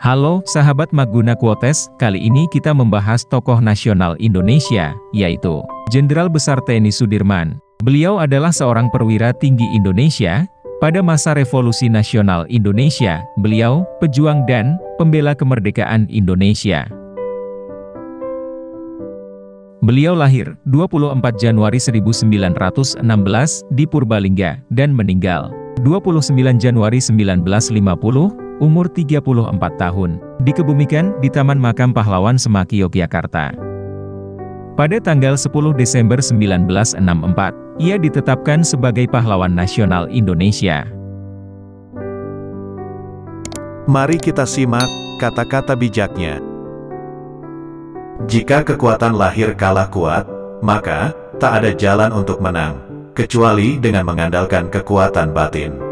Halo sahabat Maguna Quotes, kali ini kita membahas tokoh nasional Indonesia, yaitu Jenderal Besar TNI Sudirman. Beliau adalah seorang perwira tinggi Indonesia. Pada masa Revolusi Nasional Indonesia, beliau pejuang dan pembela kemerdekaan Indonesia. Beliau lahir 24 Januari 1916 di Purbalingga dan meninggal 29 Januari 1950, umur 34 tahun, dikebumikan di Taman Makam Pahlawan Semaki, Yogyakarta. Pada tanggal 10 Desember 1964, ia ditetapkan sebagai pahlawan nasional Indonesia. Mari kita simak kata-kata bijaknya. Jika kekuatan lahir kalah kuat, maka tak ada jalan untuk menang, kecuali dengan mengandalkan kekuatan batin.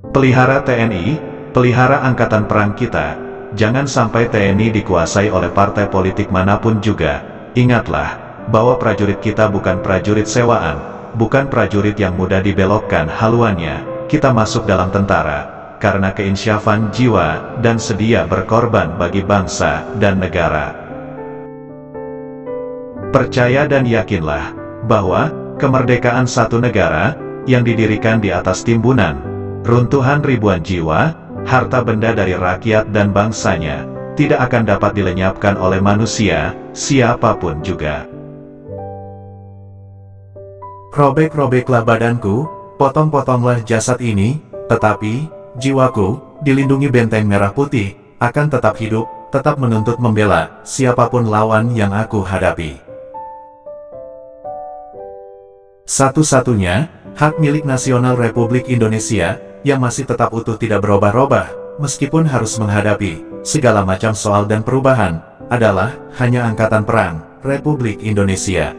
Pelihara TNI, pelihara angkatan perang kita. Jangan sampai TNI dikuasai oleh partai politik manapun juga. Ingatlah, bahwa prajurit kita bukan prajurit sewaan, bukan prajurit yang mudah dibelokkan haluannya. Kita masuk dalam tentara, karena keinsyafan jiwa, dan sedia berkorban bagi bangsa dan negara. Percaya dan yakinlah, bahwa kemerdekaan satu negara, yang didirikan di atas timbunan runtuhan ribuan jiwa, harta benda dari rakyat dan bangsanya, tidak akan dapat dilenyapkan oleh manusia, siapapun juga. Robek-robeklah badanku, potong-potonglah jasad ini, tetapi jiwaku, dilindungi benteng merah putih, akan tetap hidup, tetap menuntut membela siapapun lawan yang aku hadapi. Satu-satunya hak milik nasional Republik Indonesia yang masih tetap utuh tidak berubah-ubah, meskipun harus menghadapi segala macam soal dan perubahan, adalah hanya Angkatan Perang Republik Indonesia.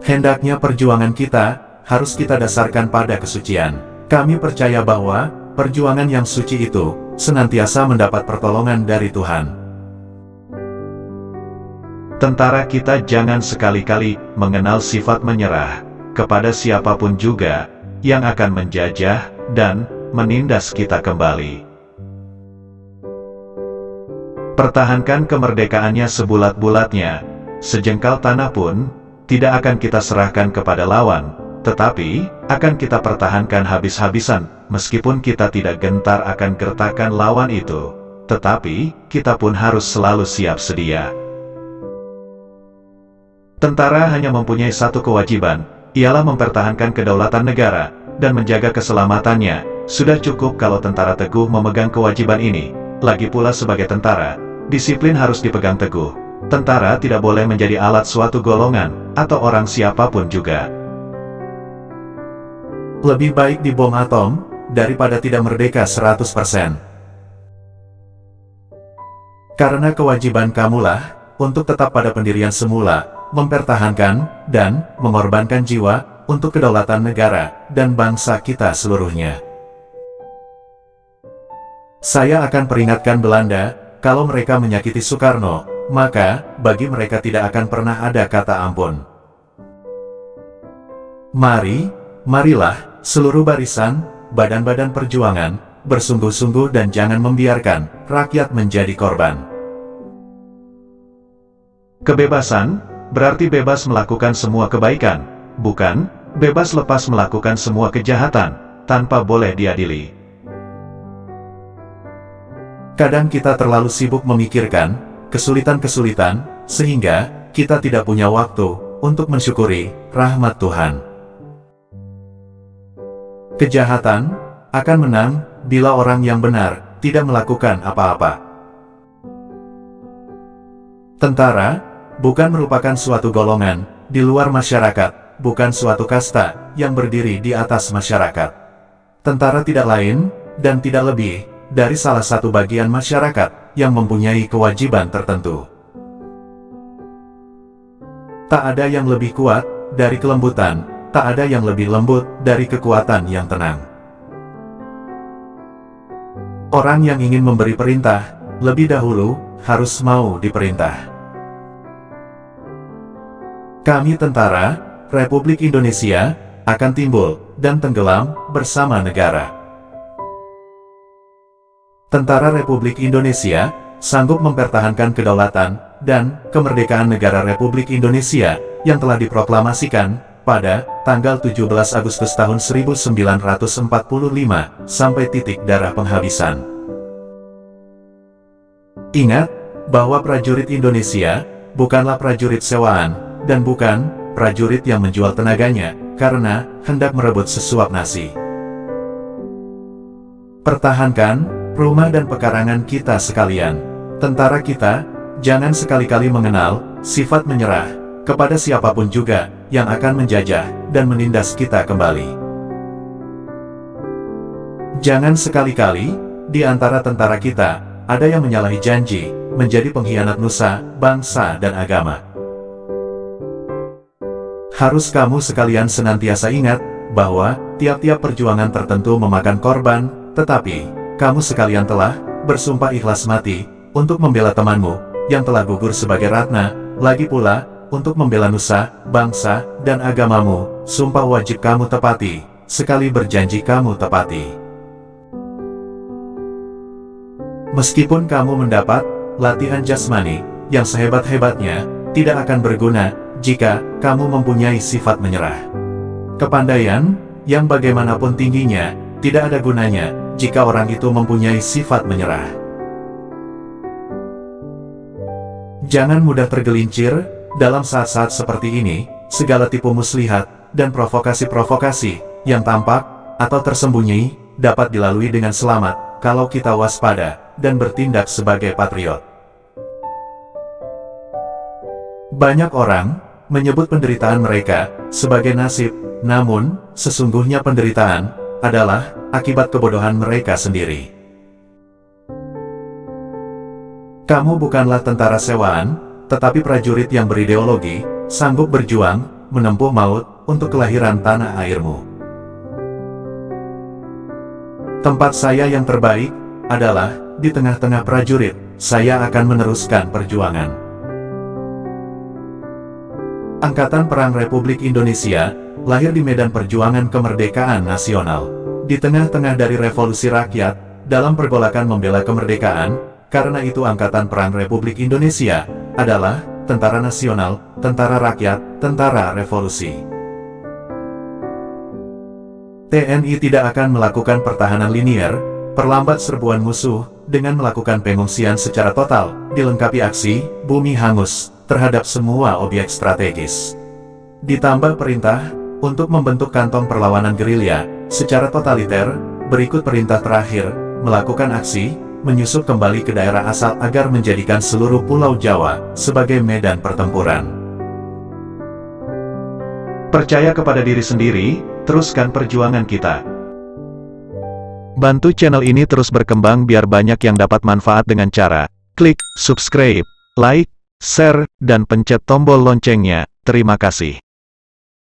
Hendaknya perjuangan kita harus kita dasarkan pada kesucian. Kami percaya bahwa perjuangan yang suci itu senantiasa mendapat pertolongan dari Tuhan. Tentara kita jangan sekali-kali mengenal sifat menyerah kepada siapapun juga yang akan menjajah dan menindas kita kembali. Pertahankan kemerdekaannya sebulat-bulatnya, sejengkal tanah pun tidak akan kita serahkan kepada lawan, tetapi akan kita pertahankan habis-habisan, meskipun kita tidak gentar akan gertakan lawan itu, tetapi kita pun harus selalu siap sedia. Tentara hanya mempunyai satu kewajiban, ialah mempertahankan kedaulatan negara dan menjaga keselamatannya. Sudah cukup kalau tentara teguh memegang kewajiban ini. Lagi pula sebagai tentara, disiplin harus dipegang teguh. Tentara tidak boleh menjadi alat suatu golongan atau orang siapapun juga. Lebih baik dibom atom daripada tidak merdeka 100%. Karena kewajiban kamulah untuk tetap pada pendirian semula, mempertahankan dan mengorbankan jiwa untuk kedaulatan negara dan bangsa kita seluruhnya. Saya akan peringatkan Belanda, kalau mereka menyakiti Soekarno, maka bagi mereka tidak akan pernah ada kata ampun. Marilah, seluruh barisan, badan-badan perjuangan, bersungguh-sungguh dan jangan membiarkan rakyat menjadi korban. Kebebasan berarti bebas melakukan semua kebaikan, bukan bebas lepas melakukan semua kejahatan, tanpa boleh diadili. Kadang kita terlalu sibuk memikirkan kesulitan-kesulitan, sehingga kita tidak punya waktu untuk mensyukuri rahmat Tuhan. Kejahatan akan menang bila orang yang benar tidak melakukan apa-apa. Tentara bukan merupakan suatu golongan di luar masyarakat, bukan suatu kasta yang berdiri di atas masyarakat. Tentara tidak lain dan tidak lebih dari salah satu bagian masyarakat yang mempunyai kewajiban tertentu. Tak ada yang lebih kuat dari kelembutan, tak ada yang lebih lembut dari kekuatan yang tenang. Orang yang ingin memberi perintah, lebih dahulu harus mau diperintah. Kami tentara Republik Indonesia akan timbul dan tenggelam bersama negara. Tentara Republik Indonesia sanggup mempertahankan kedaulatan dan kemerdekaan negara Republik Indonesia yang telah diproklamasikan pada tanggal 17 Agustus tahun 1945 sampai titik darah penghabisan. Ingat bahwa prajurit Indonesia bukanlah prajurit sewaan dan bukan prajurit yang menjual tenaganya karena hendak merebut sesuap nasi. Pertahankan rumah dan pekarangan kita sekalian. Tentara kita jangan sekali-kali mengenal sifat menyerah kepada siapapun juga yang akan menjajah dan menindas kita kembali. Jangan sekali-kali di antara tentara kita ada yang menyalahi janji, menjadi pengkhianat nusa, bangsa dan agama. Harus kamu sekalian senantiasa ingat bahwa tiap-tiap perjuangan tertentu memakan korban, tetapi kamu sekalian telah bersumpah ikhlas mati untuk membela temanmu yang telah gugur sebagai ratna, lagi pula untuk membela nusa, bangsa, dan agamamu. Sumpah wajib kamu tepati, sekali berjanji kamu tepati. Meskipun kamu mendapat latihan jasmani yang sehebat-hebatnya, tidak akan berguna jika kamu mempunyai sifat menyerah. Kepandaian yang bagaimanapun tingginya, tidak ada gunanya jika orang itu mempunyai sifat menyerah. Jangan mudah tergelincir dalam saat-saat seperti ini. Segala tipu muslihat dan provokasi-provokasi yang tampak atau tersembunyi dapat dilalui dengan selamat kalau kita waspada dan bertindak sebagai patriot. Banyak orang menyebut penderitaan mereka sebagai nasib, namun sesungguhnya penderitaan adalah akibat kebodohan mereka sendiri. Kamu bukanlah tentara sewaan, tetapi prajurit yang berideologi, sanggup berjuang, menempuh maut, untuk kelahiran tanah airmu. Tempat saya yang terbaik adalah di tengah-tengah prajurit. Saya akan meneruskan perjuangan. Angkatan Perang Republik Indonesia lahir di medan perjuangan kemerdekaan nasional. Di tengah-tengah dari revolusi rakyat, dalam pergolakan membela kemerdekaan. Karena itu Angkatan Perang Republik Indonesia adalah tentara nasional, tentara rakyat, tentara revolusi. TNI tidak akan melakukan pertahanan linier, perlambat serbuan musuh, dengan melakukan pengungsian secara total, dilengkapi aksi bumi hangus terhadap semua objek strategis. Ditambah perintah untuk membentuk kantong perlawanan gerilya secara totaliter, berikut perintah terakhir, melakukan aksi menyusup kembali ke daerah asal agar menjadikan seluruh Pulau Jawa sebagai medan pertempuran. Percaya kepada diri sendiri, teruskan perjuangan kita. Bantu channel ini terus berkembang biar banyak yang dapat manfaat dengan cara klik subscribe, like, share, dan pencet tombol loncengnya. Terima kasih.